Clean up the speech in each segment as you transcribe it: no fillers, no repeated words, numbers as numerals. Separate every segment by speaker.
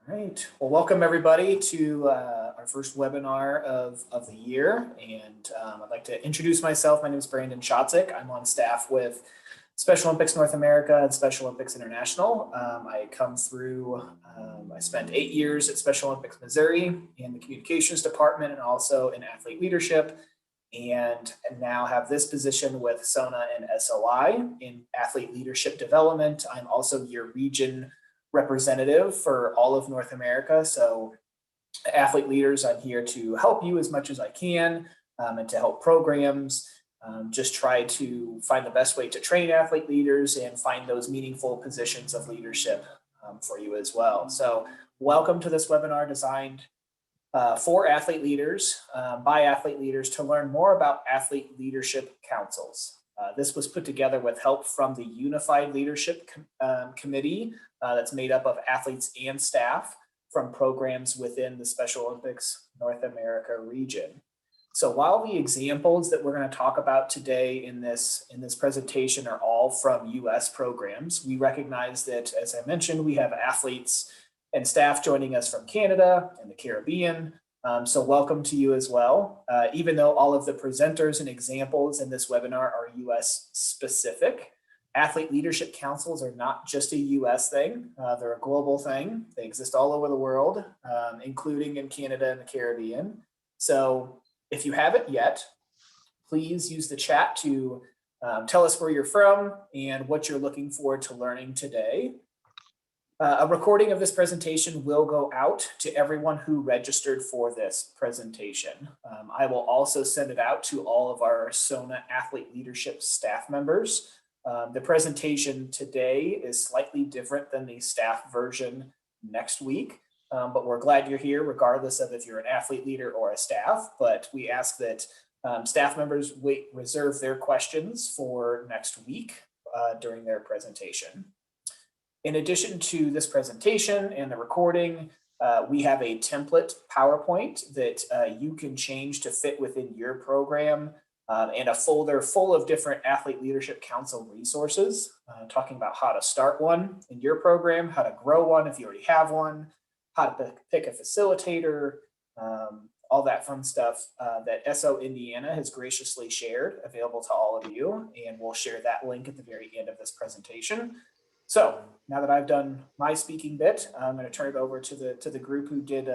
Speaker 1: All right. Well, welcome everybody to our first webinar of the year. And I'd like to introduce myself. My name is Brandon Shotzik. I'm on staff with Special Olympics North America and Special Olympics International. I spent 8 years at Special Olympics Missouri in the communications department and also in athlete leadership. And now have this position with SONA and SOI in athlete leadership development. I'm also your region representative for all of North America. So athlete leaders, I'm here to help you as much as I can and to help programs. Just try to find the best way to train athlete leaders and find those meaningful positions of leadership for you as well. So welcome to this webinar designed for athlete leaders, by athlete leaders, to learn more about athlete leadership councils. This was put together with help from the Unified Leadership Committee that's made up of athletes and staff from programs within the Special Olympics North America region. So while the examples that we're going to talk about today in this presentation are all from US programs, we recognize that, as I mentioned, we have athletes and staff joining us from Canada and the Caribbean. So welcome to you as well. Even though all of the presenters and examples in this webinar are US specific, athlete leadership councils are not just a US thing. They're a global thing. They exist all over the world, including in Canada and the Caribbean. So if you haven't yet, please use the chat to tell us where you're from and what you're looking forward to learning today. A recording of this presentation will go out to everyone who registered for this presentation. I will also send it out to all of our SONA athlete leadership staff members. The presentation today is slightly different than the staff version next week, but we're glad you're here regardless of if you're an athlete leader or a staff. But we ask that staff members reserve their questions for next week during their presentation. In addition to this presentation and the recording, we have a template PowerPoint that you can change to fit within your program and a folder full of different Athlete Leadership Council resources, talking about how to start one in your program, how to grow one if you already have one, how to pick a facilitator, all that fun stuff that SO Indiana has graciously shared, available to all of you. And we'll share that link at the very end of this presentation. So now that I've done my speaking bit, I'm going to turn it over to the group who did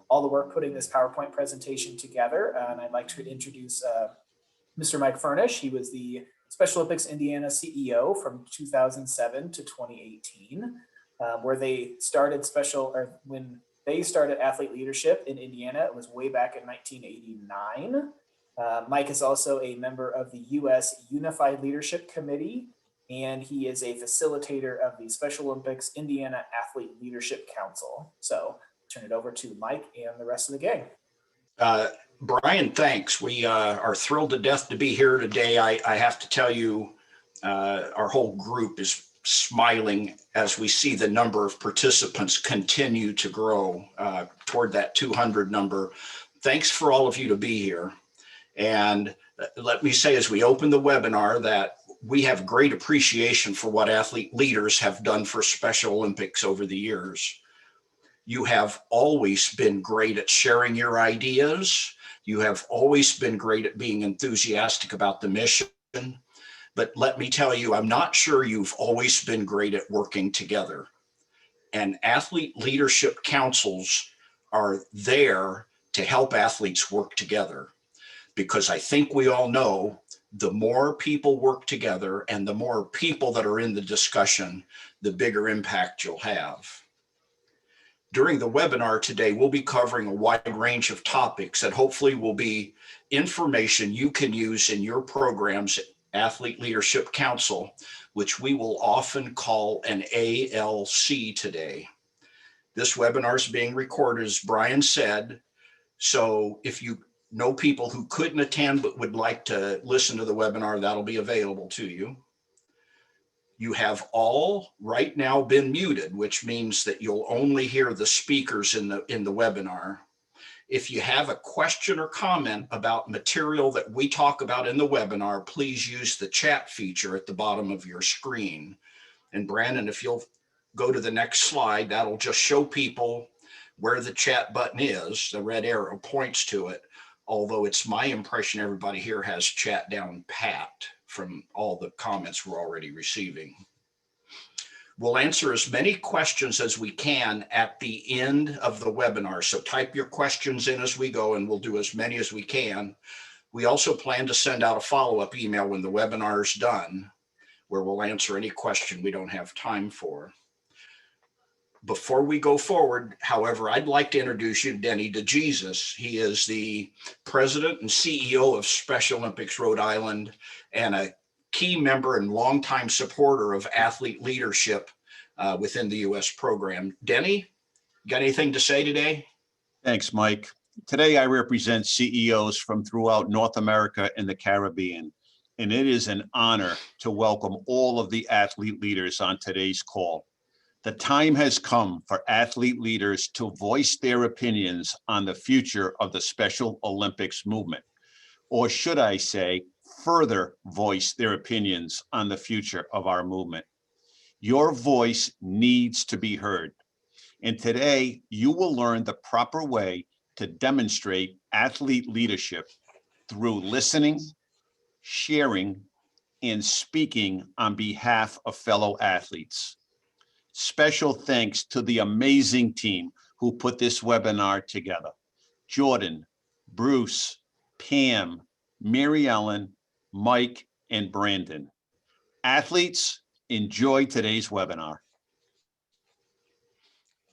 Speaker 1: all the work putting this PowerPoint presentation together. And I'd like to introduce Mr. Mike Furnish. He was the Special Olympics Indiana CEO from 2007 to 2018, where they started when they started athlete leadership in Indiana. It was way back in 1989. Mike is also a member of the US Unified Leadership Committee, and he is a facilitator of the Special Olympics Indiana Athlete Leadership Council. So turn it over to Mike and the rest of the gang.
Speaker 2: Brian, thanks. We are thrilled to death to be here today. I have to tell you, our whole group is smiling as we see the number of participants continue to grow toward that 200 number. Thanks for all of you to be here. And let me say, as we open the webinar, that we have great appreciation for what athlete leaders have done for Special Olympics over the years. You have always been great at sharing your ideas. You have always been great at being enthusiastic about the mission. But let me tell you, I'm not sure you've always been great at working together. And athlete leadership councils are there to help athletes work together. Because I think we all know the more people work together and the more people that are in the discussion, the bigger impact you'll have. During the webinar today, we'll be covering a wide range of topics that hopefully will be information you can use in your programs at Athlete Leadership Council, which we will often call an ALC today. This webinar is being recorded, as Brian said, so if you know people who couldn't attend but would like to listen to the webinar, that'll be available to you. You have all right now been muted, which means that you'll only hear the speakers in the webinar. If you have a question or comment about material that we talk about in the webinar, please use the chat feature at the bottom of your screen. And Brandon, if you'll go to the next slide, that'll just show people where the chat button is. The red arrow points to it, although it's my impression everybody here has chat down pat from all the comments we're already receiving. We'll answer as many questions as we can at the end of the webinar. So type your questions in as we go, and we'll do as many as we can. We also plan to send out a follow-up email when the webinar is done, where we'll answer any question we don't have time for. Before we go forward, however, I'd like to introduce you to Denny DeJesus. He is the president and CEO of Special Olympics Rhode Island and a key member and longtime supporter of athlete leadership within the U.S. program. Denny, got anything to say today?
Speaker 3: Thanks, Mike. Today, I represent CEOs from throughout North America and the Caribbean, and it is an honor to welcome all of the athlete leaders on today's call. The time has come for athlete leaders to voice their opinions on the future of the Special Olympics movement, or should I say, further voice their opinions on the future of our movement. Your voice needs to be heard. And today, you will learn the proper way to demonstrate athlete leadership through listening, sharing, and speaking on behalf of fellow athletes. Special thanks to the amazing team who put this webinar together. Jordan, Bruce, Pam, Mary Ellen, Mike, and Brandon. Athletes, enjoy today's webinar.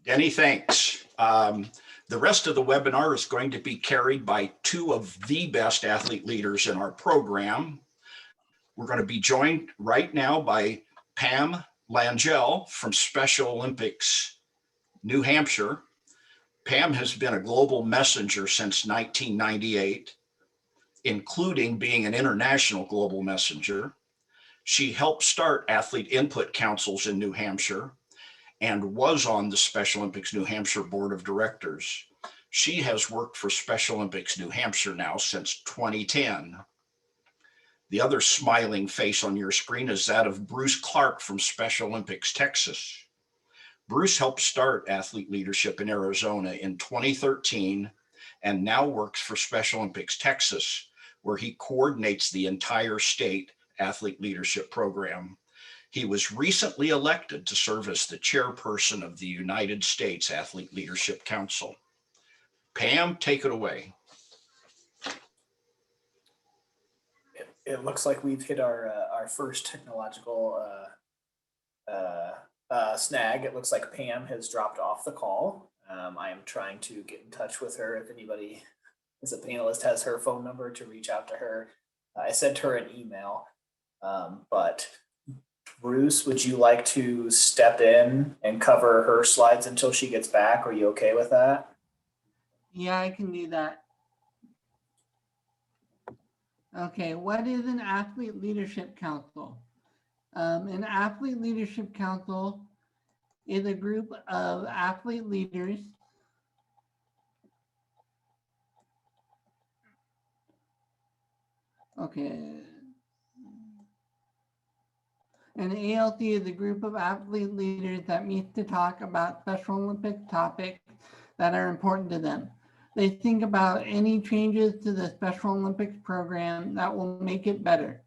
Speaker 2: Denny, thanks. The rest of the webinar is going to be carried by two of the best athlete leaders in our program. We're going to be joined right now by Pam Langell from Special Olympics, New Hampshire. Pam has been a global messenger since 1998, including being an international global messenger. She helped start athlete input councils in New Hampshire and was on the Special Olympics New Hampshire Board of Directors. She has worked for Special Olympics New Hampshire now since 2010. The other smiling face on your screen is that of Bruce Clark from Special Olympics Texas. Bruce helped start athlete leadership in Arizona in 2013 and now works for Special Olympics Texas, where he coordinates the entire state athlete leadership program. He was recently elected to serve as the chairperson of the United States Athlete Leadership Council. Pam, take it away.
Speaker 1: It looks like we've hit our first technological snag. It looks like Pam has dropped off the call. I am trying to get in touch with her. If anybody as a panelist has her phone number to reach out to her. I sent her an email, but Bruce, would you like to step in and cover her slides until she gets back? Are you okay with that?
Speaker 4: Yeah, I can do that. Okay, what is an athlete leadership council? An athlete leadership council is a group of athlete leaders An ALC is a group of athlete leaders that meets to talk about Special Olympics topics that are important to them. They think about any changes to the Special Olympics program that will make it better.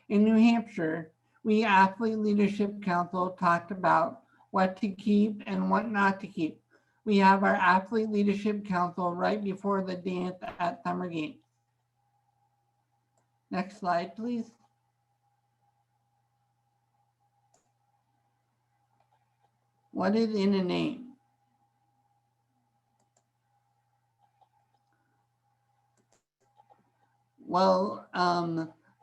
Speaker 4: In New Hampshire, we Athlete Leadership Council talked about what to keep and what not to keep. We have our Athlete Leadership Council right before the dance at Summer Games. Next slide, please. What is in a name? Well,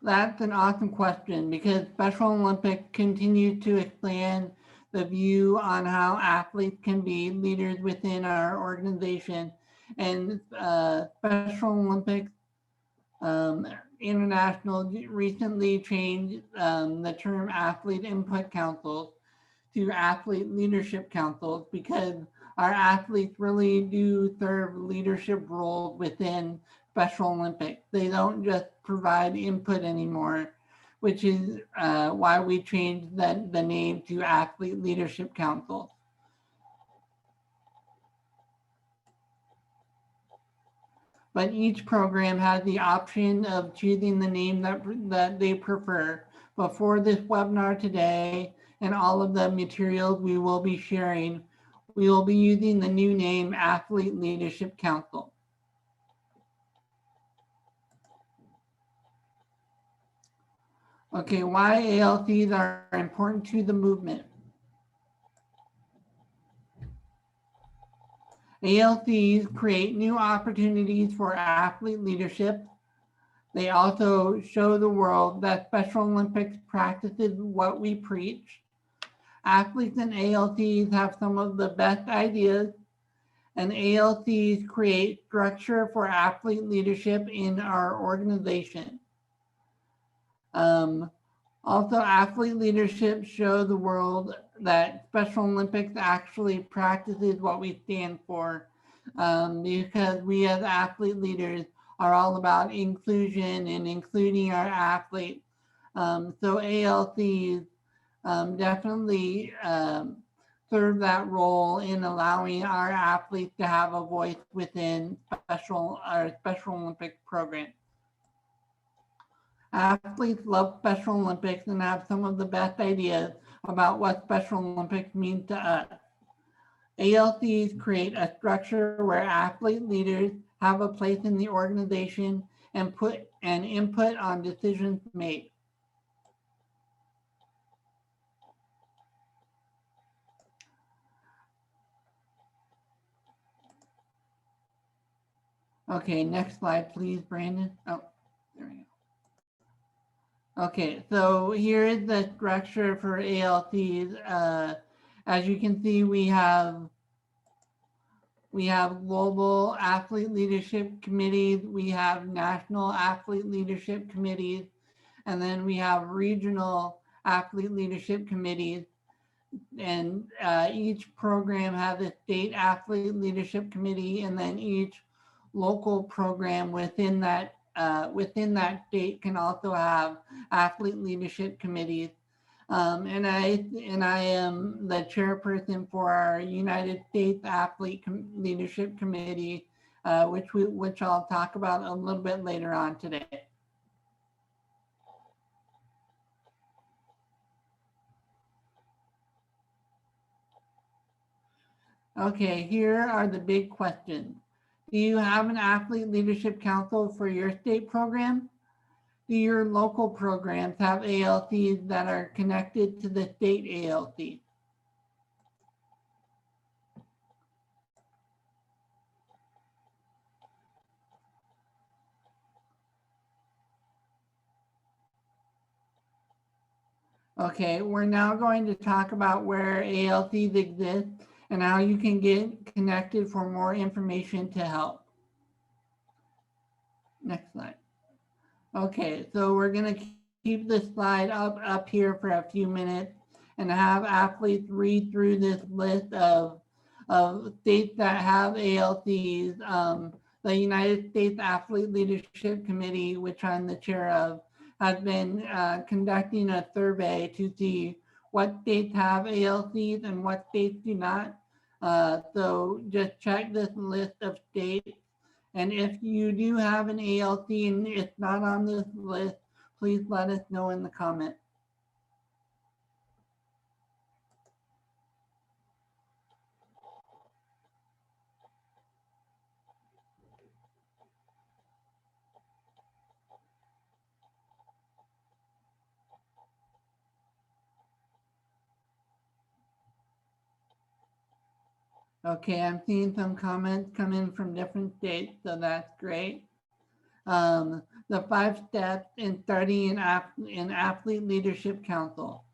Speaker 4: that's an awesome question because Special Olympics continues to expand the view on how athletes can be leaders within our organization. And Special Olympics International recently changed the term athlete input councils to athlete leadership councils because our athletes really do serve leadership roles within Special Olympics. They don't just provide input anymore, which is why we changed the name to Athlete Leadership Council. but each program has the option of choosing the name that they prefer. Before this webinar today and all of the materials we will be sharing, we will be using the new name Athlete Leadership Council. Okay, why ALCs are important to the movement. ALCs create new opportunities for athlete leadership. They also show the world that Special Olympics practices what we preach. Athletes and ALCs have some of the best ideas, and ALCs create structure for athlete leadership in our organization. Also, athlete leadership show the world that Special Olympics actually practices what we stand for, because we as athlete leaders are all about inclusion and including our athletes. So ALCs definitely serve that role in allowing our athletes to have a voice within our Special Olympics program. Athletes love Special Olympics and have some of the best ideas about what Special Olympics means to us. ALCs create a structure where athlete leaders have a place in the organization and put an input on decisions made. Okay, next slide, please, Brandon. Oh, there we go. Okay, so here is the structure for ALCs. As you can see, we have global athlete leadership committees, we have national athlete leadership committees, and then we have regional athlete leadership committees. And each program has a state athlete leadership committee, and then each local program within that state can also have athlete leadership committees. And I am the chairperson for our United States Athlete Leadership Committee, which I'll talk about a little bit later on today. Okay, here are the big questions. Do you have an athlete leadership council for your state program? Do your local programs have ALCs that are connected to the state ALC? Okay, we're now going to talk about where ALCs exist and how you can get connected for more information to help. Next slide. Okay, so we're going to keep this slide up here for a few minutes and have athletes read through this list of states that have ALCs. The United States Athlete Leadership Committee, which I'm the chair of, has been conducting a survey to see what states have ALCs and what states do not. So just check this list of states. And if you do have an ALC and it's not on this list, please let us know in the comments. Okay, I'm seeing some comments come in from different states, so that's great. The 5 steps in starting an athlete leadership council.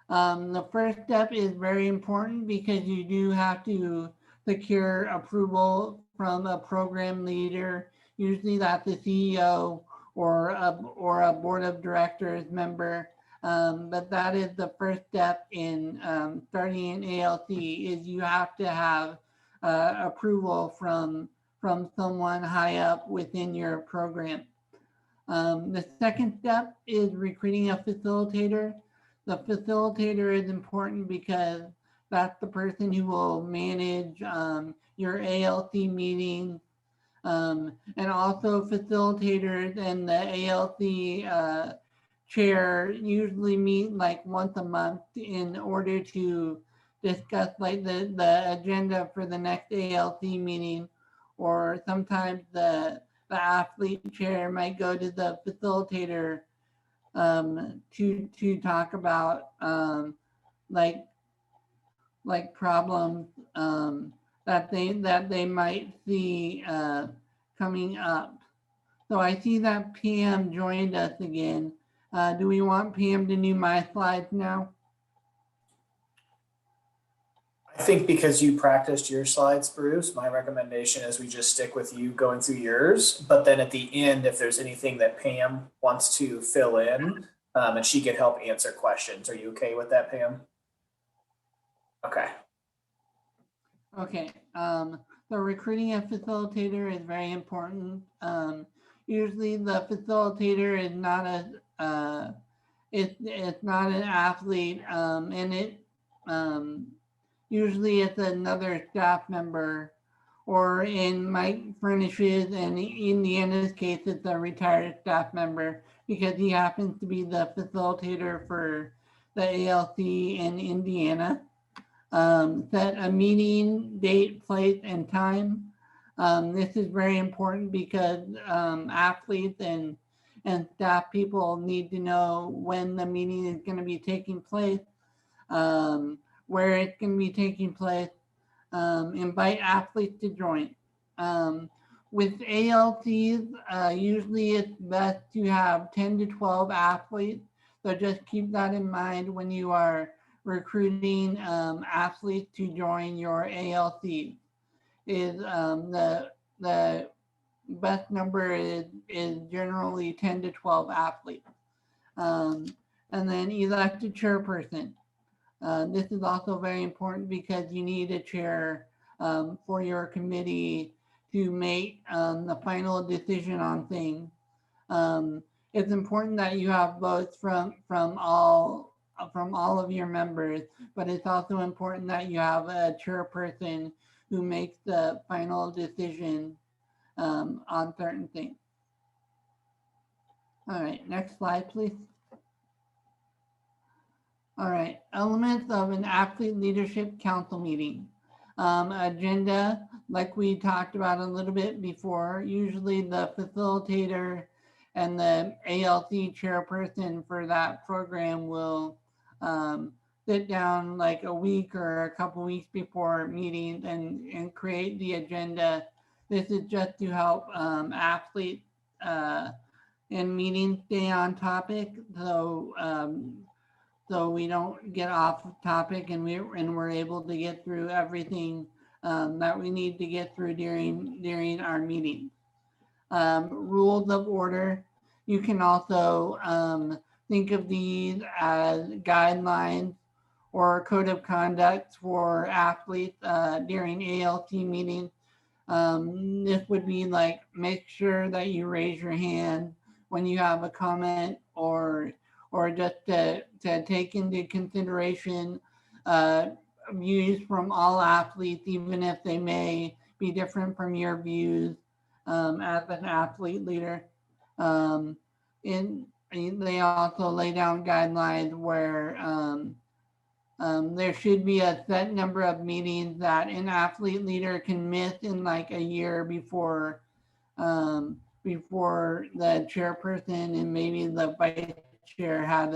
Speaker 4: The first step is very important because you do have to secure approval from a program leader. Usually that's the CEO or a board of directors member. But that is the first step in starting an ALC is you have to have approval from someone high up within your program. The second step is recruiting a facilitator. The facilitator is important because that's the person who will manage your ALC meetings, And also facilitators and the ALC chair usually meet like once a month in order to discuss like the agenda for the next ALC meeting, or sometimes the athlete chair might go to the facilitator to talk about like problems that they might see coming up. So I see that Pam joined us again. Do we want Pam to do my slides now?
Speaker 1: I think because you practiced your slides, Bruce, my recommendation is we just stick with you going through yours. But then at the end, if there's anything that Pam wants to fill in, and she can help answer questions. Are you okay with that, Pam? Okay.
Speaker 4: Okay. The recruiting a facilitator is very important. Usually the facilitator is not it's not an athlete, and it usually it's another staff member, or in Mike Furnish's and Indiana's case, it's a retired staff member because he happens to be the facilitator for the ALC in Indiana. Set a meeting date, place, and time. This is very important because athletes and staff people need to know when the meeting is going to be taking place, where it's going to be taking place. Invite athletes to join. With ALCs, usually it's best to have 10 to 12 athletes. So just keep that in mind when you are recruiting athletes to join your ALC. Is the best number is generally 10 to 12 athletes. And then elect a chairperson. This is also very important because you need a chair for your committee to make the final decision on things. It's important that you have votes from all of your members, but it's also important that you have a chairperson who makes the final decision on certain things. All right, next slide, please. All right, elements of an athlete leadership council meeting. Agenda, like we talked about a little bit before, usually the facilitator and the ALC chairperson for that program will sit down like a week or a couple weeks before meetings and create the agenda. This is just to help athletes in meetings stay on topic. So we don't get off topic and we're able to get through everything that we need to get through during our meeting. Rules of order. You can also think of these as guidelines or code of conduct for athletes during ALC meetings. This would be like, make sure that you raise your hand when you have a comment, or just to take into consideration views from all athletes, even if they may be different from your views as an athlete leader. They also lay down guidelines where there should be a set number of meetings that an athlete leader can miss in like a year before the chairperson and maybe the vice chair had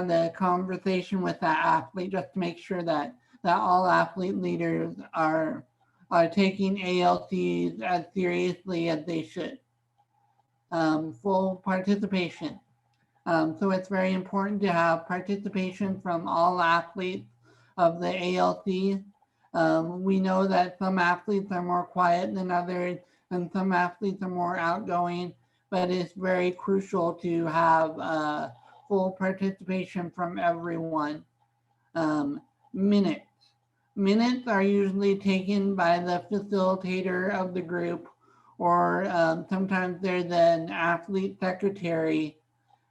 Speaker 4: a conversation with that athlete, just to make sure that all athlete leaders are taking ALCs as seriously as they should. Full participation. So it's very important to have participation from all athletes of the ALC. We know that some athletes are more quiet than others, and some athletes are more outgoing, but it's very crucial to have full participation from everyone. Minutes. Minutes are usually taken by the facilitator of the group, or sometimes there's an athlete secretary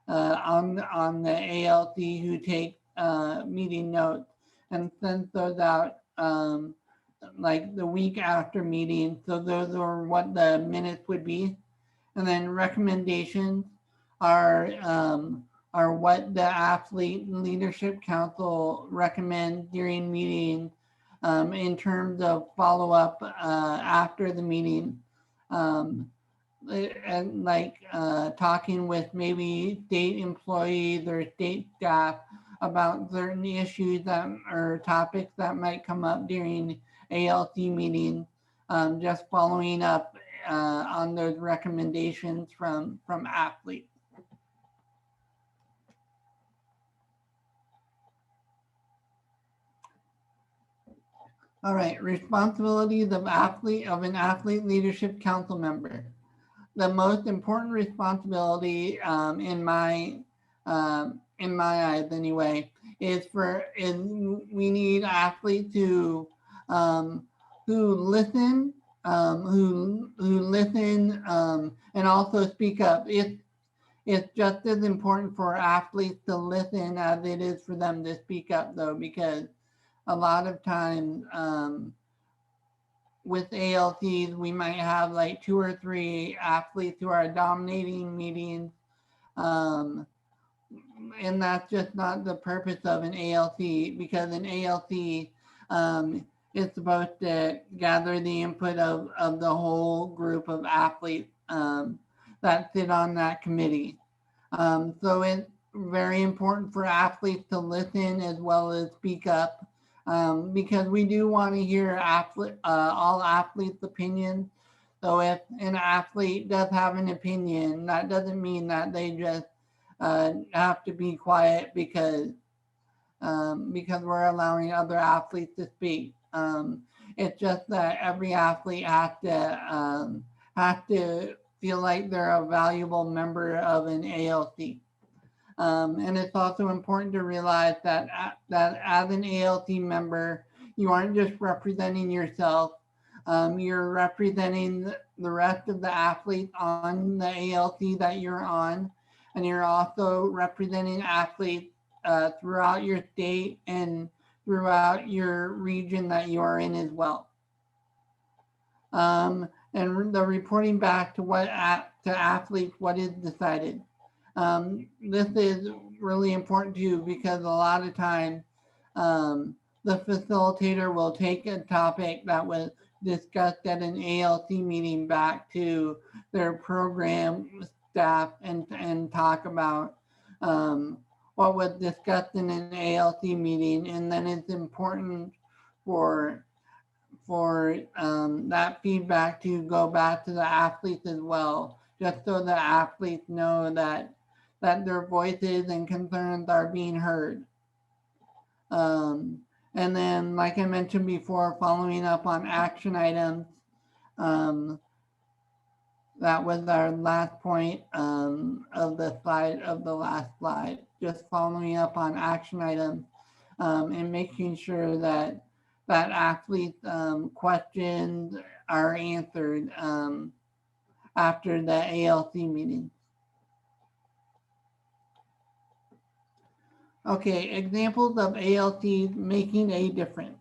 Speaker 4: on the ALC who takes meeting notes and sends those out like the week after meeting. So those are what the minutes would be. And then recommendations are what the Athlete Leadership Council recommends during meetings in terms of follow-up after the meeting. And like talking with maybe state employees or state staff about certain issues that or topics that might come up during ALC meetings, just following up on those recommendations from athletes. All right, responsibilities of an athlete leadership council member. The most important responsibility in my eyes anyway is we need athletes who listen, who listen and also speak up. It's just as important for athletes to listen as it is for them to speak up, though, because a lot of times with ALCs, we might have like 2 or 3 athletes who are dominating meetings. And that's just not the purpose of an ALC, because an ALC is supposed to gather the input of the whole group of athletes that sit on that committee. So it's very important for athletes to listen as well as speak up. Because we do want to hear all athletes' opinions. So if an athlete does have an opinion, that doesn't mean that they just have to be quiet because we're allowing other athletes to speak. It's just that every athlete has to feel like they're a valuable member of an ALC. And it's also important to realize that as an ALC member, you aren't just representing yourself. You're representing the rest of the athletes on the ALC that you're on. And you're also representing athletes throughout your state and throughout your region that you are in as well. And the reporting back to athletes what is decided. This is really important too, because a lot of times the facilitator will take a topic that was discussed at an ALC meeting back to their program staff and talk about what was discussed in an ALC meeting. And then it's important for that feedback to go back to the athletes as well, just so the athletes know that their voices and concerns are being heard. And then, like I mentioned before, following up on action items. That was our last point of the last slide, just following up on action items and making sure that athletes' questions are answered after the ALC meeting. Okay, examples of ALCs making a difference.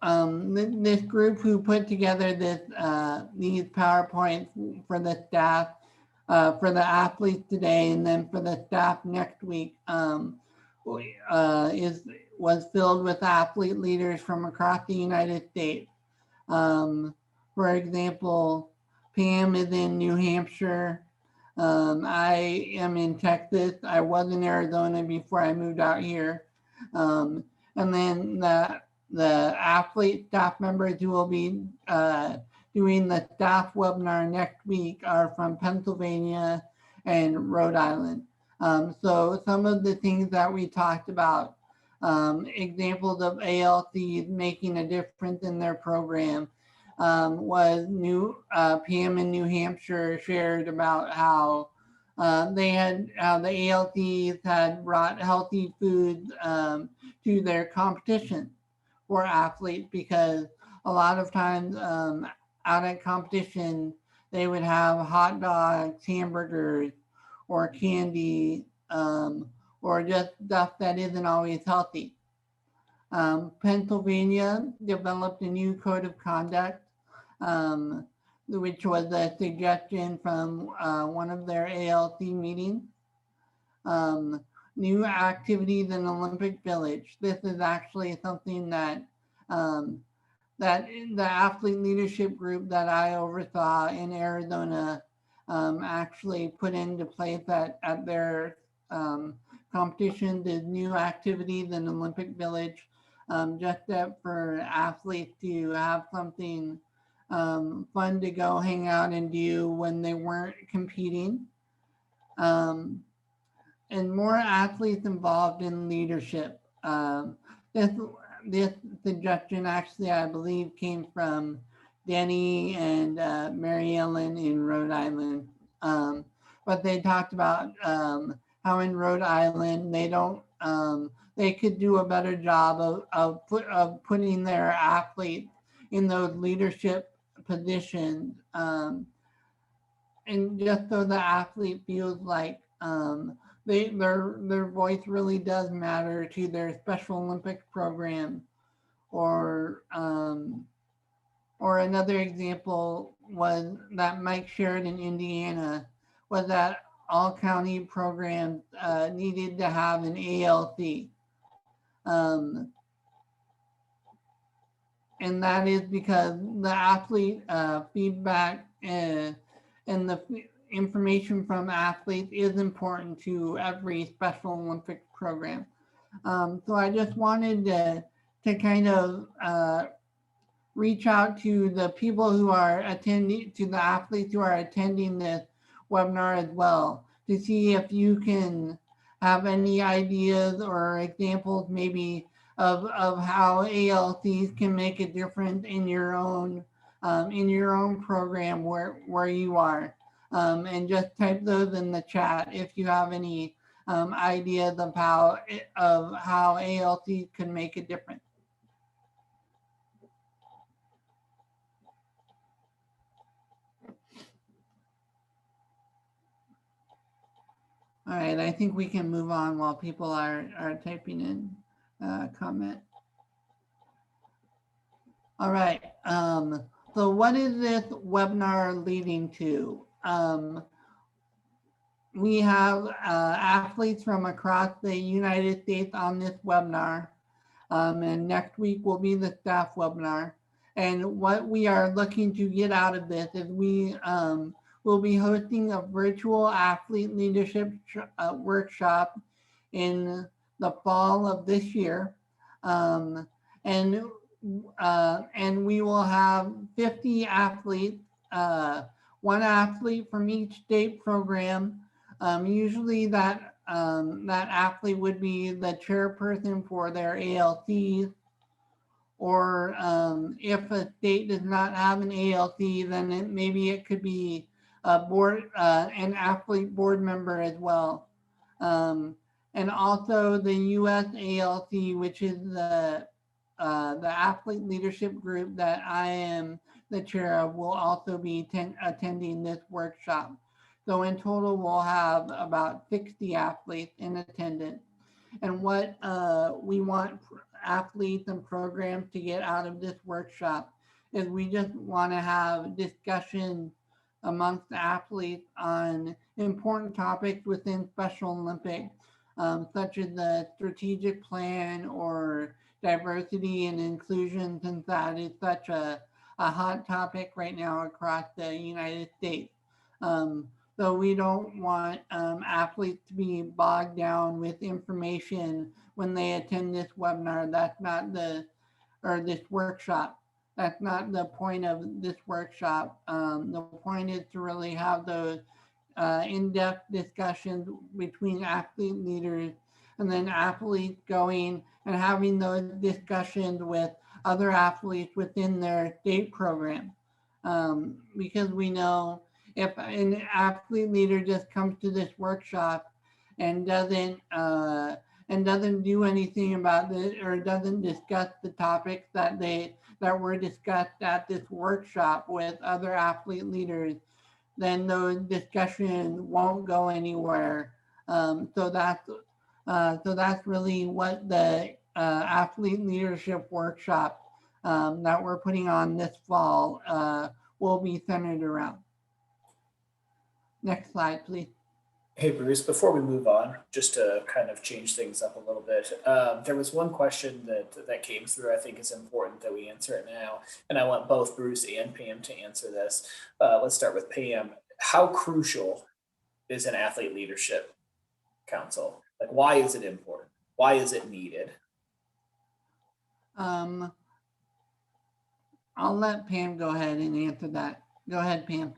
Speaker 4: This group who put together these PowerPoints for the staff, for the athletes today, and then for the staff next week, was filled with athlete leaders from across the United States. For example, Pam is in New Hampshire. I am in Texas. I was in Arizona before I moved out here. And then the athlete staff members who will be doing the staff webinar next week are from Pennsylvania and Rhode Island. So some of the things that we talked about, examples of ALCs making a difference in their program, was Pam in New Hampshire shared about how the ALCs had brought healthy foods to their competition for athletes, because a lot of times out at competition, they would have hot dogs, hamburgers, or candy, or just stuff that isn't always healthy. Pennsylvania developed a new code of conduct, which was a suggestion from one of their ALC meetings. New activities in Olympic Village. This is actually something that that the athlete leadership group that I oversaw in Arizona actually put into place at their competition, the new activities in Olympic Village, just for athletes to have something fun to go hang out and do when they weren't competing. And more athletes involved in leadership. This suggestion actually, I believe, came from Denny and Mary Ellen in Rhode Island. But they talked about how in Rhode Island they could do a better job of putting their athletes in those leadership positions, and just so the athlete feels like their voice really does matter to their Special Olympics program. Or another example was that Mike shared in Indiana, was that all county programs needed to have an ALC. And that is because the athlete feedback and the information from athletes is important to every Special Olympics program. So I just wanted to kind of reach out to the people who are attending, to the athletes who are attending this webinar as well, to see if you can have any ideas or examples maybe of how ALCs can make a difference in your own program where you are. And just type those in the chat if you have any ideas of how ALCs can make a difference. All right, I think we can move on while people are typing in comment. All right, so what is this webinar leading to? We have athletes from across the United States on this webinar, and next week will be the staff webinar. And what we are looking to get out of this is we will be hosting a virtual athlete leadership workshop in the fall of this year. And we will have 50 athletes, one athlete from each state program. Usually that athlete would be the chairperson for their ALCs, or if a state does not have an ALC, then maybe it could be an athlete board member as well. And also the US ALC, which is the athlete leadership group that I am the chair of, will also be attending this workshop. So in total, we'll have about 60 athletes in attendance. And what we want athletes and programs to get out of this workshop is we just want to have discussion amongst athletes on important topics within Special Olympics, such as the strategic plan or diversity and inclusion, since that is such a hot topic right now across the United States. So we don't want athletes to be bogged down with information when they attend this webinar. That's not this workshop. That's not the point of this workshop. The point is to really have those in-depth discussions between athlete leaders, and then athletes going and having those discussions with other athletes within their state program. Because we know if an athlete leader just comes to this workshop and doesn't do anything about it, or doesn't discuss the topics that were discussed at this workshop with other athlete leaders, then those discussions won't go anywhere. So that's really what the athlete leadership workshop that we're putting on this fall will be centered around. Next slide, please.
Speaker 1: Hey, Bruce, before we move on, just to kind of change things up a little bit, there was one question that came through. I think it's important that we answer it now. And I want both Bruce and Pam to answer this. Let's start with Pam. How crucial is an athlete leadership council? Like, why is it important? Why is it needed?
Speaker 4: I'll let Pam go ahead and answer that. Go ahead, Pam.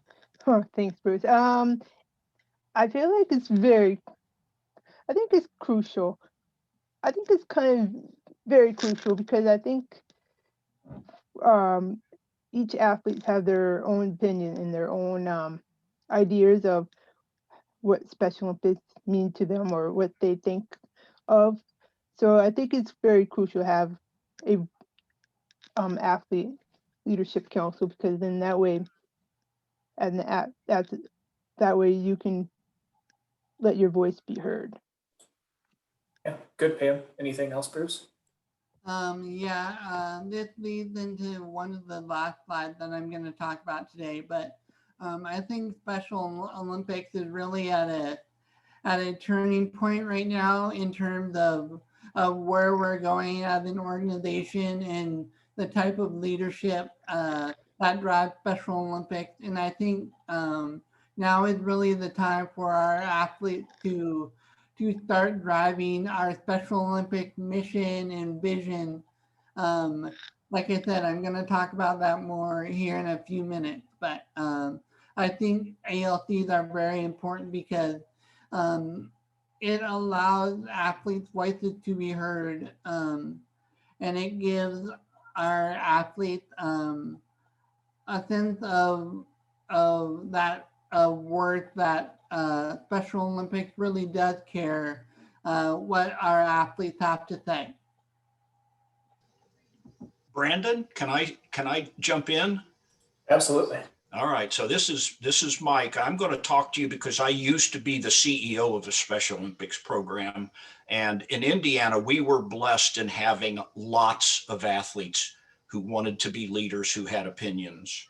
Speaker 5: Oh, thanks, Bruce. I feel like I think it's crucial. I think it's kind of very crucial because I think each athlete have their own opinion and their own ideas of what Special Olympics mean to them or what they think of. So I think it's very crucial to have a athlete leadership council because then that way, that way you can let your voice be heard.
Speaker 1: Yeah, good, Pam. Anything else, Bruce?
Speaker 4: This leads into one of the last slides that I'm going to talk about today, but I think Special Olympics is really at a turning point right now in terms of where we're going as an organization and the type of leadership that drives Special Olympics. And I think now is really the time for our athletes to start driving our Special Olympic mission and vision. Like I said, I'm going to talk about that more here in a few minutes, but I think ALCs are very important because it allows athletes' voices to be heard, and it gives our athletes a sense of worth that Special Olympics really does care what our athletes have to say.
Speaker 2: Brandon, can I jump in?
Speaker 1: Absolutely.
Speaker 2: All right, so this is Mike. I'm going to talk to you because I used to be the CEO of the Special Olympics program. And in Indiana, we were blessed in having lots of athletes who wanted to be leaders, who had opinions.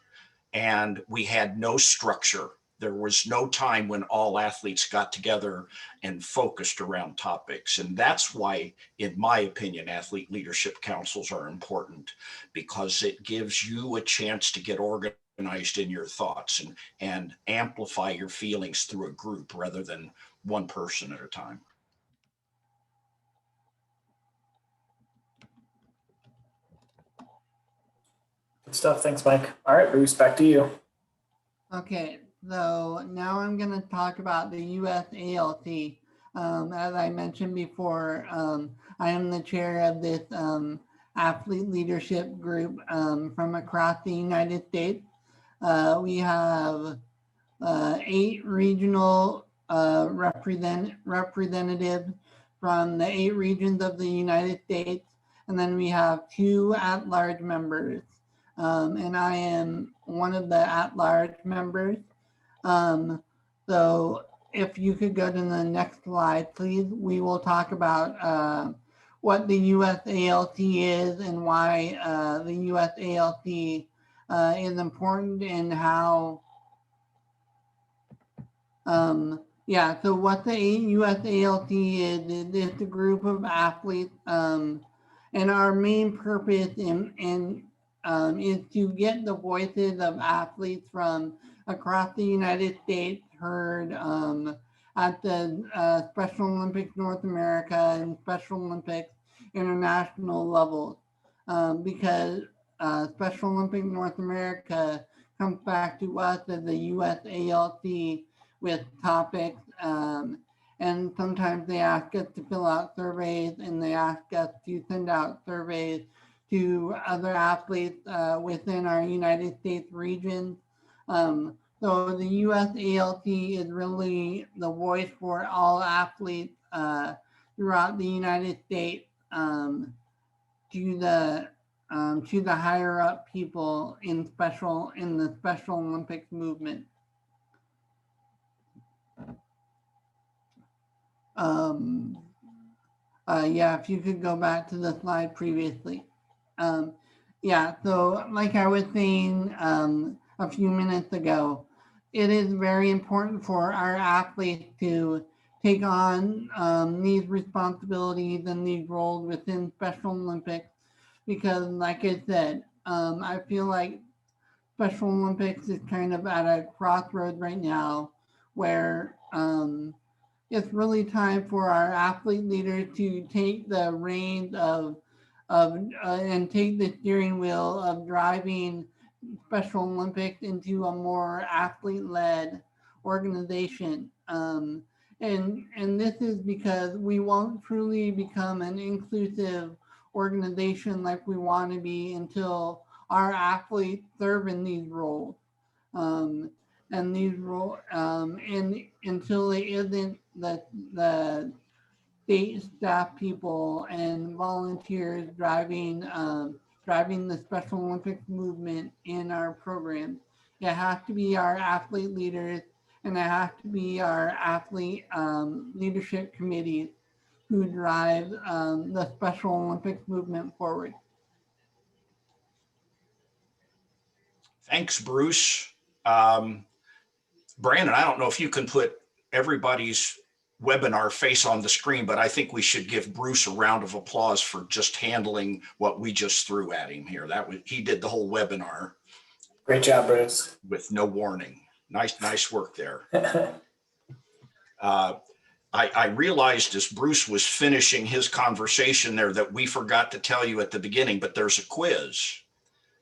Speaker 2: And we had no structure. There was no time when all athletes got together and focused around topics. And that's why, in my opinion, athlete leadership councils are important, because it gives you a chance to get organized in your thoughts and amplify your feelings through a group rather than one person at a time.
Speaker 1: Good stuff. Thanks, Mike. All right, Bruce, back to you.
Speaker 4: Okay, so now I'm going to talk about the USALT. As I mentioned before, I am the chair of this athlete leadership group from across the United States. We have 8 regional representatives from the 8 regions of the United States, and then we have 2 at-large members. And I am one of the at-large members. So if you could go to the next slide, please, we will talk about what the USALT is and why the USALT is important and how, so what the USALT is it's a group of athletes, and our main purpose is to get the voices of athletes from across the United States heard at the Special Olympics North America and Special Olympics International levels, because Special Olympics North America comes back to us as the USALT with topics, and sometimes they ask us to fill out surveys and they ask us to send out surveys to other athletes within our United States region. So the USALT is really the voice for all athletes throughout the United States, to the higher up people in the Special Olympics movement. Yeah, if you could go back to the slide previously. Yeah, so like I was saying a few minutes ago, it is very important for our athletes to take on these responsibilities and these roles within Special Olympics because, like I said, I feel like Special Olympics is kind of at a crossroads right now where it's really time for our athlete leaders to take the reins and take the steering wheel of driving Special Olympics into a more athlete-led organization. And this is because we won't truly become an inclusive organization like we want to be until our athletes serve in these roles. Um, and these roles, and until it isn't the state staff people and volunteers driving the Special Olympics movement in our programs. It has to be our athlete leaders and it has to be our athlete leadership committees who drive the Special Olympics movement forward.
Speaker 2: Thanks, Bruce. Brandon, I don't know if you can put everybody's webinar face on the screen, but I think we should give Bruce a round of applause for just handling what we just threw at him here. He did the whole webinar
Speaker 1: Great job, Bruce.
Speaker 2: with no warning. Nice work there. I realized as Bruce was finishing his conversation there that we forgot to tell you at the beginning, but there's a quiz.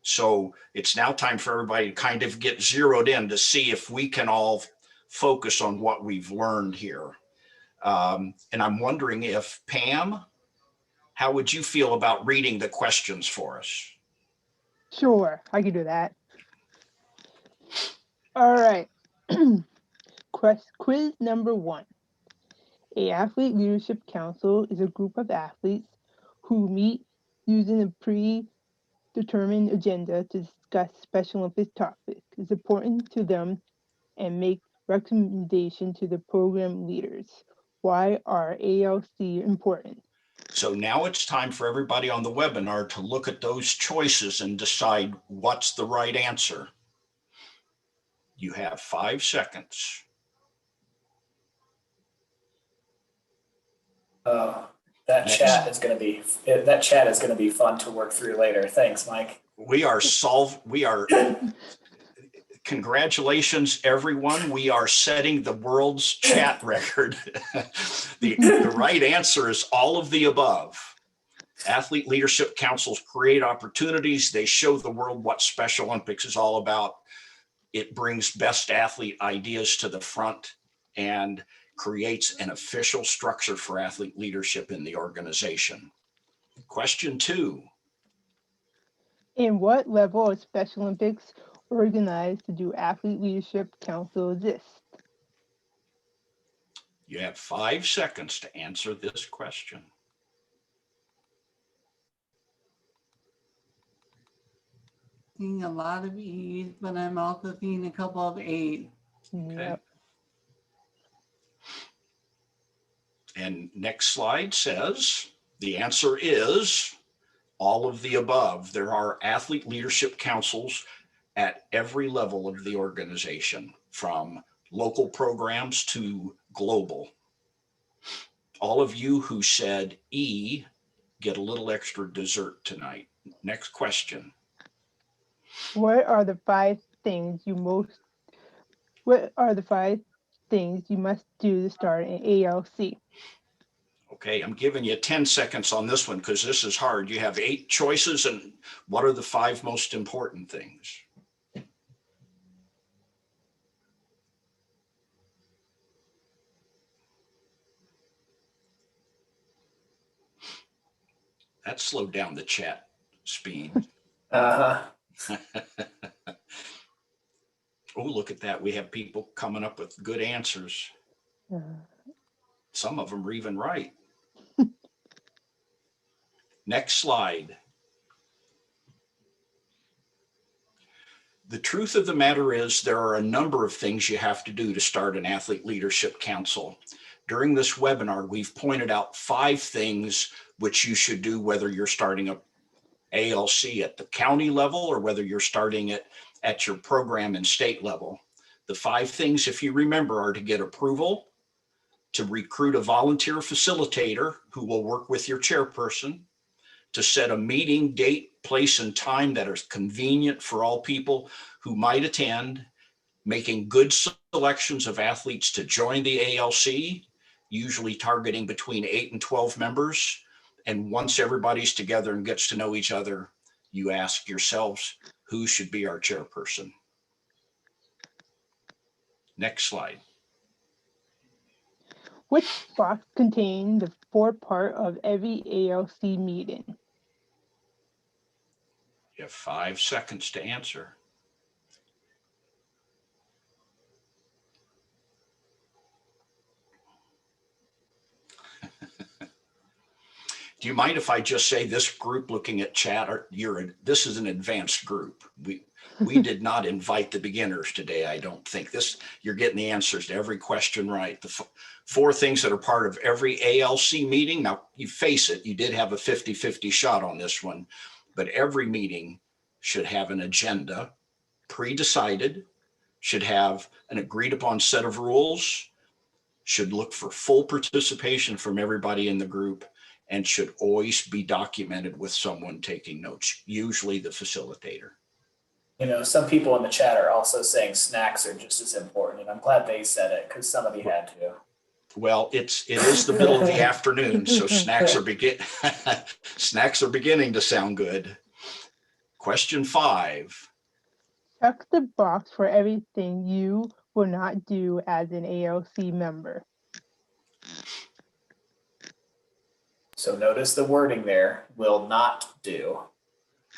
Speaker 2: So it's now time for everybody to kind of get zeroed in to see if we can all focus on what we've learned here. And I'm wondering if, Pam, how would you feel about reading the questions for us?
Speaker 5: Sure, I can do that. All right. Quiz number 1. A athlete leadership council is a group of athletes who meet using a predetermined agenda to discuss Special Olympics topics. It's important to them and make recommendations to the program leaders. Why are ALC important?
Speaker 2: So now it's time for everybody on the webinar to look at those choices and decide what's the right answer. You have 5 seconds.
Speaker 1: That
Speaker 2: Next.
Speaker 1: chat is going to be fun to work through later. Thanks, Mike.
Speaker 2: Congratulations, everyone. We are setting the world's chat record. The right answer is all of the above. Athlete leadership councils create opportunities. They show the world what Special Olympics is all about. It brings best athlete ideas to the front and creates an official structure for athlete leadership in the organization. Question 2.
Speaker 5: In what level of Special Olympics organized do athlete leadership council exist?
Speaker 2: You have 5 seconds to answer this question.
Speaker 4: Seeing a lot of E's, but I'm also seeing a couple of A's.
Speaker 2: Okay.
Speaker 5: Yep.
Speaker 2: And next slide says the answer is all of the above. There are athlete leadership councils at every level of the organization, from local programs to global. All of you who said E get a little extra dessert tonight. Next question.
Speaker 5: What are the 5 things you must do to start an ALC?
Speaker 2: Okay, I'm giving you 10 seconds on this one because this is hard. You have 8 choices, and what are the 5 most important things? That slowed down the chat speed. Oh, look at that. We have people coming up with good answers. Some of them are even right. Next slide. The truth of the matter is there are a number of things you have to do to start an athlete leadership council. During this webinar, we've pointed out 5 things which you should do, whether you're starting a ALC at the county level or whether you're starting it at your program and state level. The 5 things, if you remember, are to get approval, to recruit a volunteer facilitator who will work with your chairperson, to set a meeting date, place, and time that is convenient for all people who might attend, making good selections of athletes to join the ALC, usually targeting between 8 and 12 members. And once everybody's together and gets to know each other, you ask yourselves, who should be our chairperson? Next slide.
Speaker 5: Which box contains the 4 part of every ALC meeting?
Speaker 2: You have 5 seconds to answer. Do you mind if I just say this group looking at chat, this is an advanced group. We did not invite the beginners today, I don't think. You're getting the answers to every question right. The 4 things that are part of every ALC meeting. Now, you face it, you did have a 50-50 shot on this one, but every meeting should have an agenda, pre-decided, should have an agreed upon set of rules, should look for full participation from everybody in the group, and should always be documented with someone taking notes, usually the facilitator.
Speaker 1: You know, some people in the chat are also saying snacks are just as important, and I'm glad they said it because somebody had to.
Speaker 2: Well, it is the middle of the afternoon, so snacks are beginning to sound good. Question 5.
Speaker 5: Check the box for everything you will not do as an ALC member.
Speaker 1: So notice the wording there, will not do.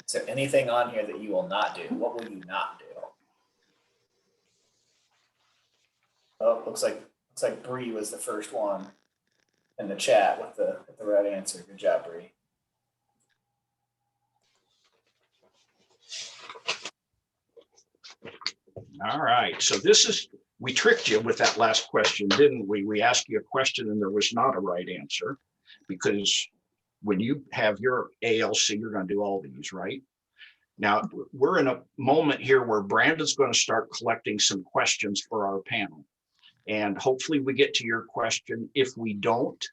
Speaker 1: Is there anything on here that you will not do? What will you not do? Oh, looks like Bree was the first one in the chat with the right answer. Good job, Bree.
Speaker 2: All right, so we tricked you with that last question, didn't we? We asked you a question and there was not a right answer, because when you have your ALC, you're going to do all these, right? Now, we're in a moment here where Brandon's going to start collecting some questions for our panel. And hopefully we get to your question. If we don't,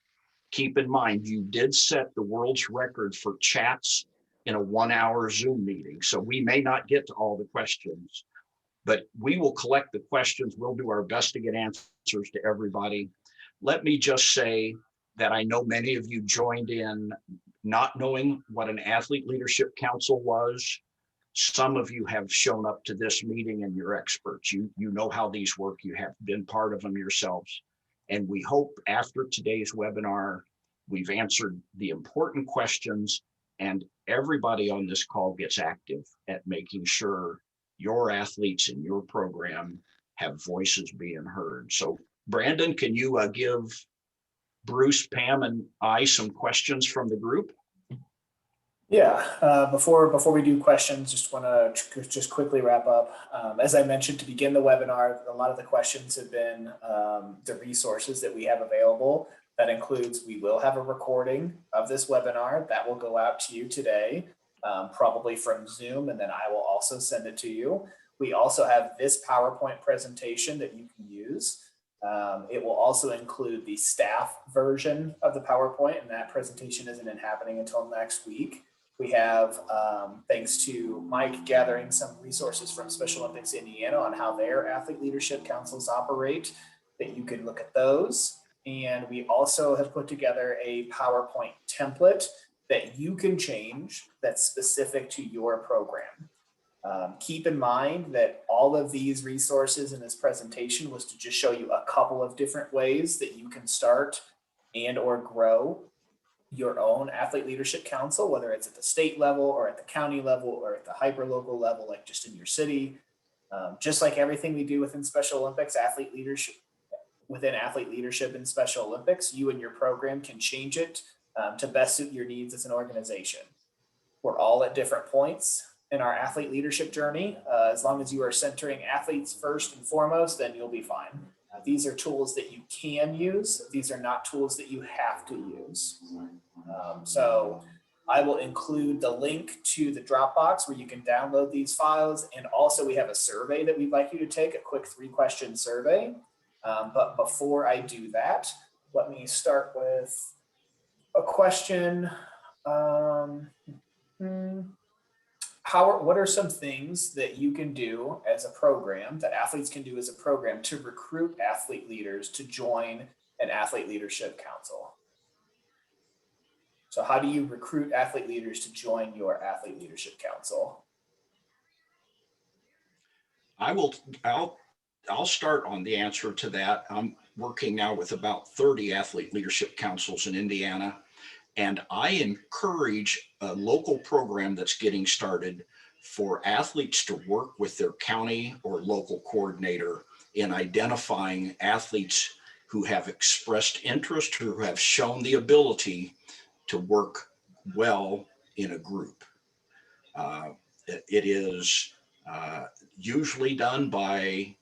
Speaker 2: keep in mind, you did set the world's record for chats in a 1-hour Zoom meeting. So we may not get to all the questions, but we will collect the questions. We'll do our best to get answers to everybody. Let me just say that I know many of you joined in not knowing what an Athlete Leadership Council was. Some of you have shown up to this meeting and you're experts. You know how these work. You have been part of them yourselves. And we hope after today's webinar, we've answered the important questions and everybody on this call gets active at making sure your athletes in your program have voices being heard. So Brandon, can you give Bruce, Pam, and I some questions from the group?
Speaker 1: Yeah, before we do questions, just want to just quickly wrap up. As I mentioned to begin the webinar, a lot of the questions have been the resources that we have available. That includes, we will have a recording of this webinar that will go out to you today, probably from Zoom, and then I will also send it to you. We also have this PowerPoint presentation that you can use. It will also include the staff version of the PowerPoint, and that presentation isn't happening until next week. We have, thanks to Mike, gathering some resources from Special Olympics Indiana on how their athlete leadership councils operate, that you can look at those. And we also have put together a PowerPoint template that you can change that's specific to your program. Keep in mind that all of these resources in this presentation was to just show you a couple of different ways that you can start and or grow your own athlete leadership council, whether it's at the state level or at the county level or at the hyperlocal level, like just in your city. Just like everything we do within Special Olympics, athlete leadership in Special Olympics, you and your program can change it to best suit your needs as an organization. We're all at different points in our athlete leadership journey. As long as you are centering athletes first and foremost, then you'll be fine. These are tools that you can use. These are not tools that you have to use. So I will include the link to the Dropbox where you can download these files. And also we have a survey that we'd like you to take, a quick 3-question survey. But before I do that, let me start with a question. What are some things that you can do as a program, that athletes can do as a program to recruit athlete leaders to join an athlete leadership council? So how do you recruit athlete leaders to join your athlete leadership council?
Speaker 2: I'll start on the answer to that. I'm working now with about 30 athlete leadership councils in Indiana. And I encourage a local program that's getting started for athletes to work with their county or local coordinator in identifying athletes who have expressed interest, who have shown the ability to work well in a group. It is usually done by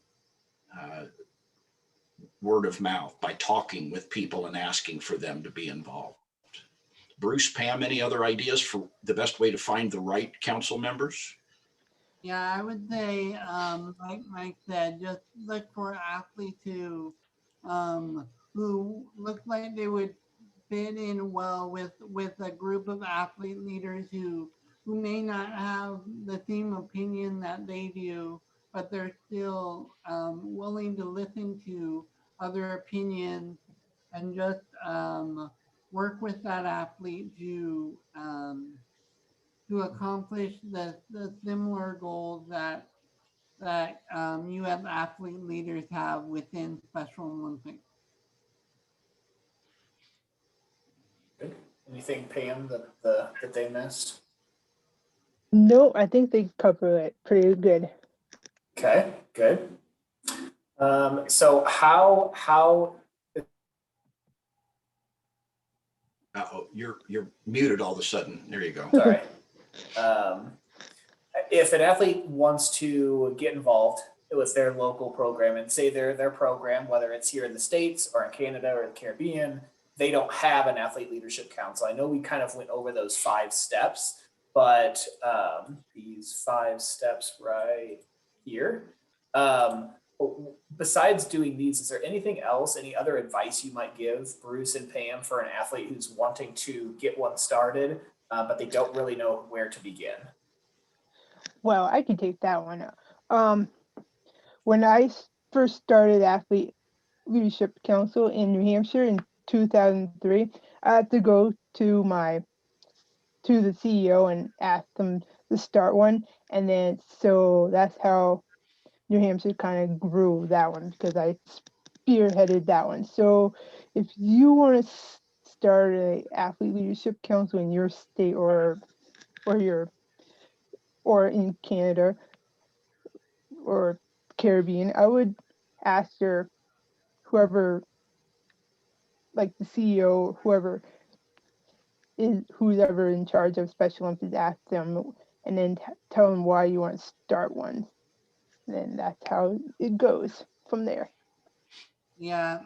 Speaker 2: word of mouth, by talking with people and asking for them to be involved. Bruce, Pam, any other ideas for the best way to find the right council members?
Speaker 4: Yeah, I would say, like Mike said, just look for athletes who look like they would fit in well with a group of athlete leaders who may not have the same opinion that they do, but they're still willing to listen to other opinions and just work with that athlete to accomplish the similar goals that you as athlete leaders have within Special Olympics.
Speaker 1: Good. Anything, Pam, that they missed?
Speaker 5: No, I think they cover it pretty good.
Speaker 1: Okay, good. So how
Speaker 2: Uh-oh, you're muted all of a sudden. There you go.
Speaker 1: sorry. If an athlete wants to get involved with their local program and say their program, whether it's here in the States or in Canada or the Caribbean, they don't have an athlete leadership council. I know we kind of went over those 5 steps, but these 5 steps right here. Besides doing these, is there anything else, any other advice you might give Bruce and Pam for an athlete who's wanting to get one started, but they don't really know where to begin?
Speaker 5: Well, I can take that one. When I first started Athlete Leadership Council in New Hampshire in 2003, I had to go to the CEO and ask them to start one, and then so that's how New Hampshire kind of grew that one, because I spearheaded that one. So if you want to start a athlete leadership council in your state or in Canada or Caribbean, I would ask whoever, like the CEO, who's ever in charge of Special Olympics, ask them and then tell them why you want to start one. And then that's how it goes from there.
Speaker 4: Yeah,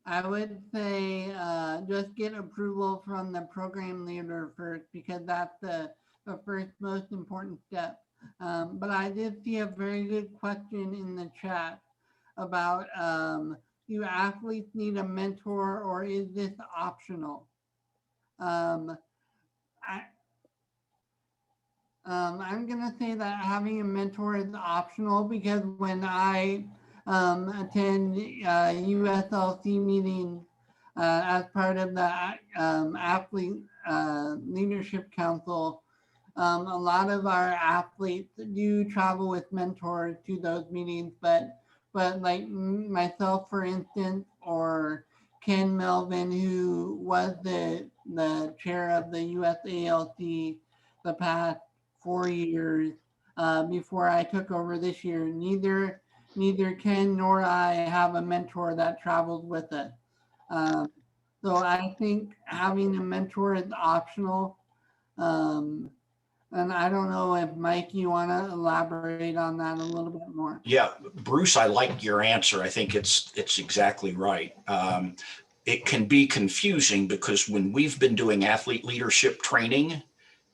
Speaker 4: I would say just get approval from the program leader first, because that's the first most important step. But I did see a very good question in the chat about do athletes need a mentor, or is this optional? I'm gonna say that having a mentor is optional, because when I attend USLC meetings as part of the Athlete Leadership Council, a lot of our athletes do travel with mentors to those meetings, but like myself, for instance, or Ken Melvin, who was the chair of the USALC the past 4 years before I took over this year, neither Ken nor I have a mentor that travels with us. So I think having a mentor is optional. And I don't know if Mike, you want to elaborate on that a little bit more.
Speaker 2: Yeah, Bruce, I like your answer. I think it's exactly right. It can be confusing because when we've been doing athlete leadership training,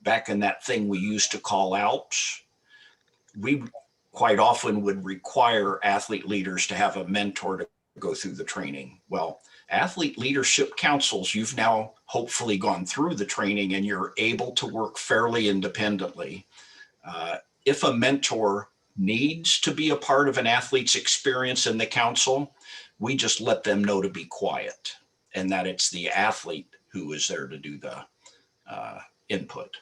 Speaker 2: back in that thing we used to call ALPS, we quite often would require athlete leaders to have a mentor to go through the training. Well, athlete leadership councils, you've now hopefully gone through the training and you're able to work fairly independently. If a mentor needs to be a part of an athlete's experience in the council, we just let them know to be quiet and that it's the athlete who is there to do the input.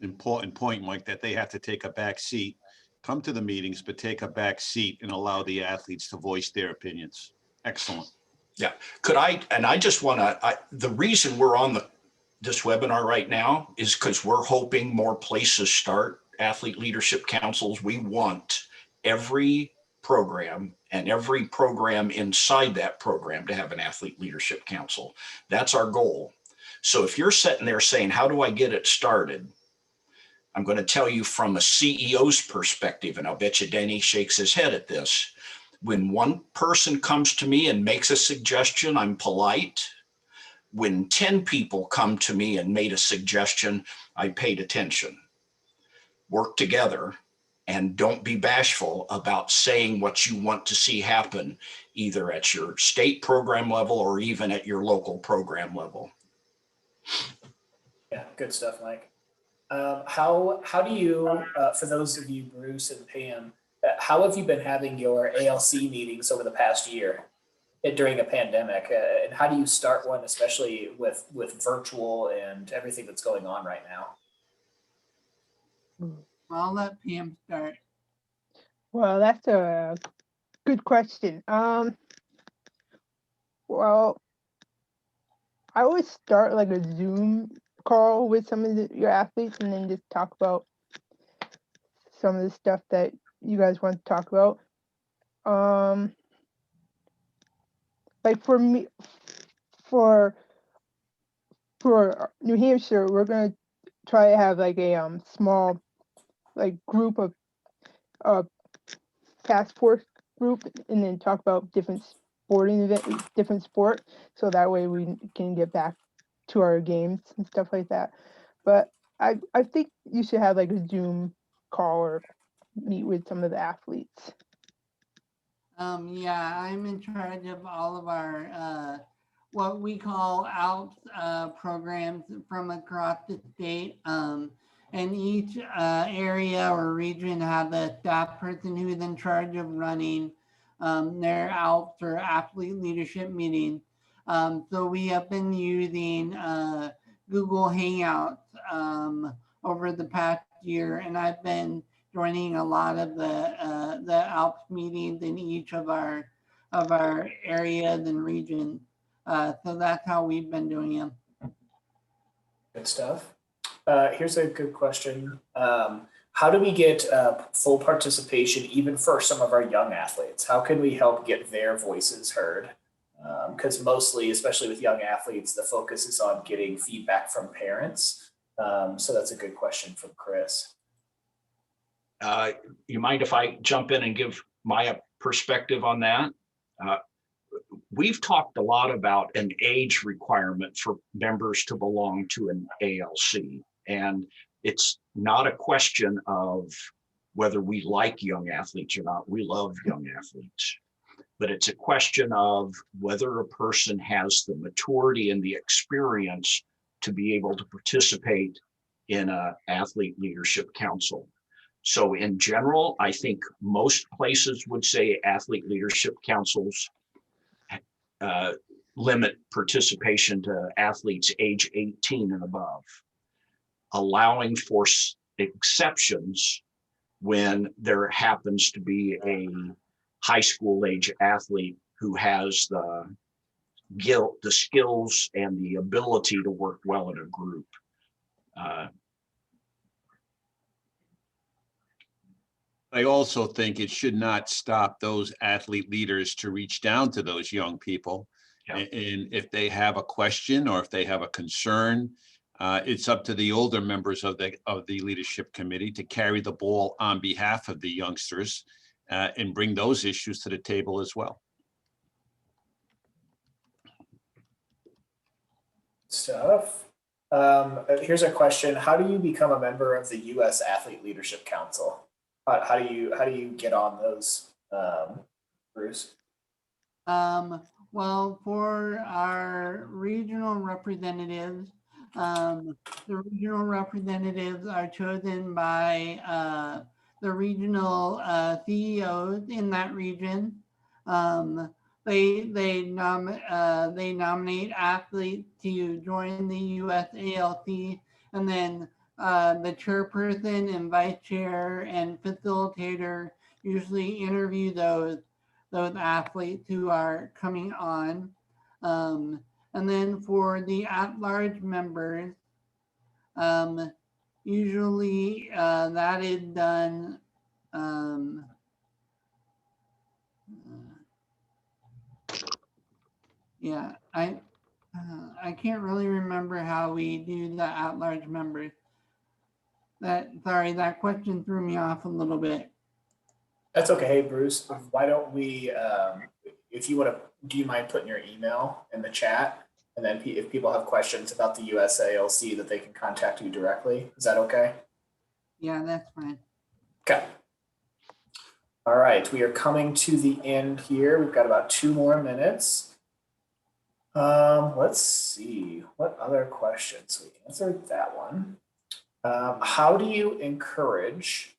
Speaker 3: Important point, Mike, that they have to take a back seat, come to the meetings, but take a back seat and allow the athletes to voice their opinions. Excellent.
Speaker 2: Yeah, I just want to, the reason we're on this webinar right now is because we're hoping more places start athlete leadership councils. We want every program and every program inside that program to have an athlete leadership council. That's our goal. So if you're sitting there saying, how do I get it started? I'm going to tell you from a CEO's perspective, and I'll bet you Danny shakes his head at this. When one person comes to me and makes a suggestion, I'm polite. When 10 people come to me and made a suggestion, I paid attention. Work together and don't be bashful about saying what you want to see happen, either at your state program level or even at your local program level.
Speaker 1: Yeah, good stuff, Mike. How do you, for those of you, Bruce and Pam, how have you been having your ALC meetings over the past year during a pandemic? And how do you start one, especially with virtual and everything that's going on right now?
Speaker 4: I'll let Pam start.
Speaker 5: Well, that's a good question. Well, I always start like a Zoom call with some of your athletes and then just talk about some of the stuff that you guys want to talk about. Like for me, for New Hampshire, we're gonna try to have like a small like group of task force group and then talk about different sporting event, different sport, so that way we can get back to our games and stuff like that. But I think you should have like a Zoom call or meet with some of the athletes.
Speaker 4: Yeah, I'm in charge of all of our what we call ALPS programs from across the state. And each area or region have a staff person who is in charge of running their ALPS or athlete leadership meeting. So we have been using Google Hangouts over the past year, and I've been joining a lot of the ALPS meetings in each of our areas and regions. So that's how we've been doing them.
Speaker 1: Good stuff. Here's a good question. How do we get full participation even for some of our young athletes? How can we help get their voices heard? Because mostly, especially with young athletes, the focus is on getting feedback from parents. So that's a good question from Chris.
Speaker 2: You mind if I jump in and give my perspective on that? We've talked a lot about an age requirement for members to belong to an ALC. And it's not a question of whether we like young athletes or not. We love young athletes. But it's a question of whether a person has the maturity and the experience to be able to participate in an athlete leadership council. So in general, I think most places would say athlete leadership councils limit participation to athletes age 18 and above, allowing for exceptions when there happens to be a high school age athlete who has the skills and the ability to work well in a group.
Speaker 3: I also think it should not stop those athlete leaders to reach down to those young people.
Speaker 2: Yeah.
Speaker 3: And if they have a question or if they have a concern, It's up to the older members of the leadership committee to carry the ball on behalf of the youngsters and bring those issues to the table as well.
Speaker 1: Stuff. Here's a question. How do you become a member of the U.S. Athlete Leadership Council? How do you get on those, Bruce?
Speaker 4: Well, for our regional representatives, the regional representatives are chosen by the regional CEOs in that region. They nominate athletes to join the USALC, and then the chairperson and vice chair and facilitator usually interview those athletes who are coming on. And then for the at-large members, usually that is done yeah, I can't really remember how we do the at-large members. Sorry, that question threw me off a little bit.
Speaker 1: That's okay. Hey, Bruce, why don't we, if you want to, do you mind putting your email in the chat? And then if people have questions about the USALC, that they can contact you directly. Is that okay?
Speaker 4: Yeah, that's fine.
Speaker 1: Okay. All right, we are coming to the end here. We've got about 2 more minutes. Let's see, what other questions? We answered that one. How do you encourage,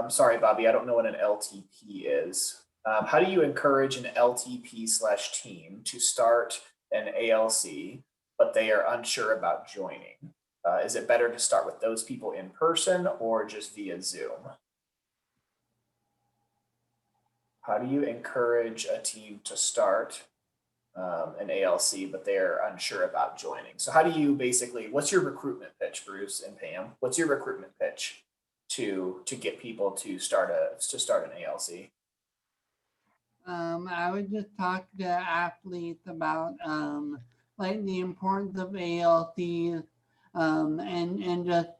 Speaker 1: sorry, Bobby, I don't know what an LTP is. How do you encourage an LTP/team to start an ALC, but they are unsure about joining? Is it better to start with those people in person or just via Zoom? How do you encourage a team to start an ALC, but they're unsure about joining? So how do you basically, what's your recruitment pitch, Bruce and Pam? What's your recruitment pitch to get people to start an ALC?
Speaker 4: I would just talk to athletes about like the importance of ALCs and just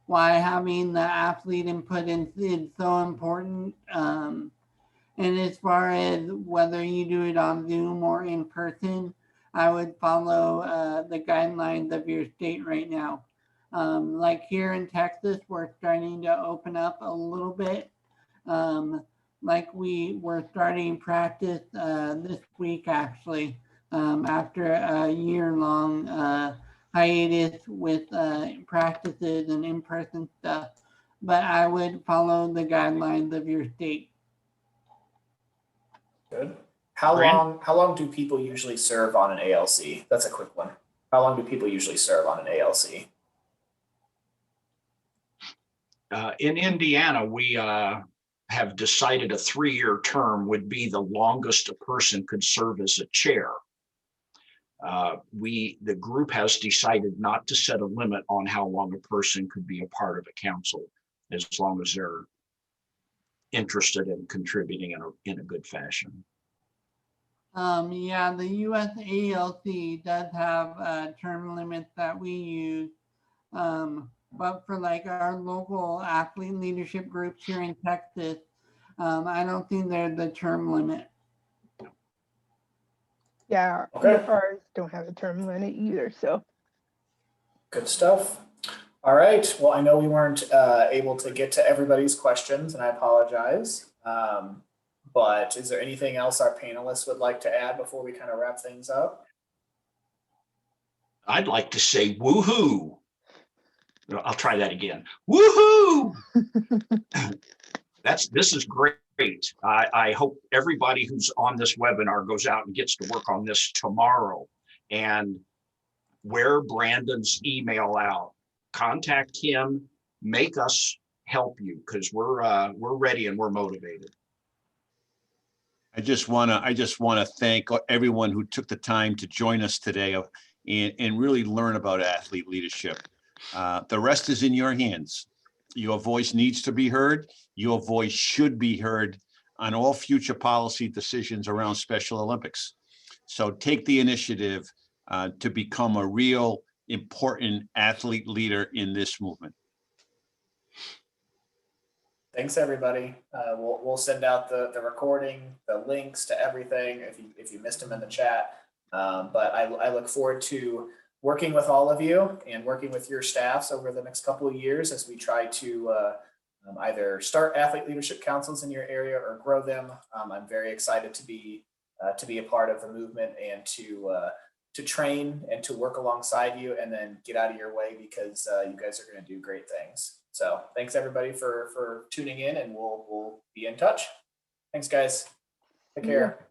Speaker 4: why having the athlete input is so important. And as far as whether you do it on Zoom or in person, I would follow the guidelines of your state right now. Like here in Texas, we're starting to open up a little bit. Like we're starting practice this week, actually, after a year-long hiatus with practices and in-person stuff. But I would follow the guidelines of your state.
Speaker 1: Good. How long do people usually serve on an ALC? That's a quick one. How long do people usually serve on an ALC?
Speaker 2: In Indiana, we have decided a 3-year term would be the longest a person could serve as a chair. The group has decided not to set a limit on how long a person could be a part of a council, as long as they're interested in contributing in a good fashion.
Speaker 4: Yeah, the USALC does have term limits that we use. But for like our local athlete leadership groups here in Texas, I don't think they're the term limit.
Speaker 5: Yeah,
Speaker 1: Okay.
Speaker 5: ours don't have a term limit either, so.
Speaker 1: Good stuff. All right. Well, I know we weren't able to get to everybody's questions, and I apologize. But is there anything else our panelists would like to add before we kind of wrap things up?
Speaker 2: I'd like to say woohoo. I'll try that again. Woohoo! This is great. I hope everybody who's on this webinar goes out and gets to work on this tomorrow and wear Brandon's email out. Contact him, make us help you, because we're ready and we're motivated.
Speaker 3: I just want to thank everyone who took the time to join us today and really learn about athlete leadership. The rest is in your hands. Your voice needs to be heard. Your voice should be heard on all future policy decisions around Special Olympics. So take the initiative to become a real important athlete leader in this movement.
Speaker 1: Thanks, everybody. We'll send out the recording, the links to everything if you missed them in the chat. But I look forward to working with all of you and working with your staffs over the next couple of years as we try to either start athlete leadership councils in your area or grow them. I'm very excited to be a part of the movement and to train and to work alongside you and then get out of your way because you guys are going to do great things. So thanks everybody for tuning in, and we'll be in touch. Thanks guys. Take care.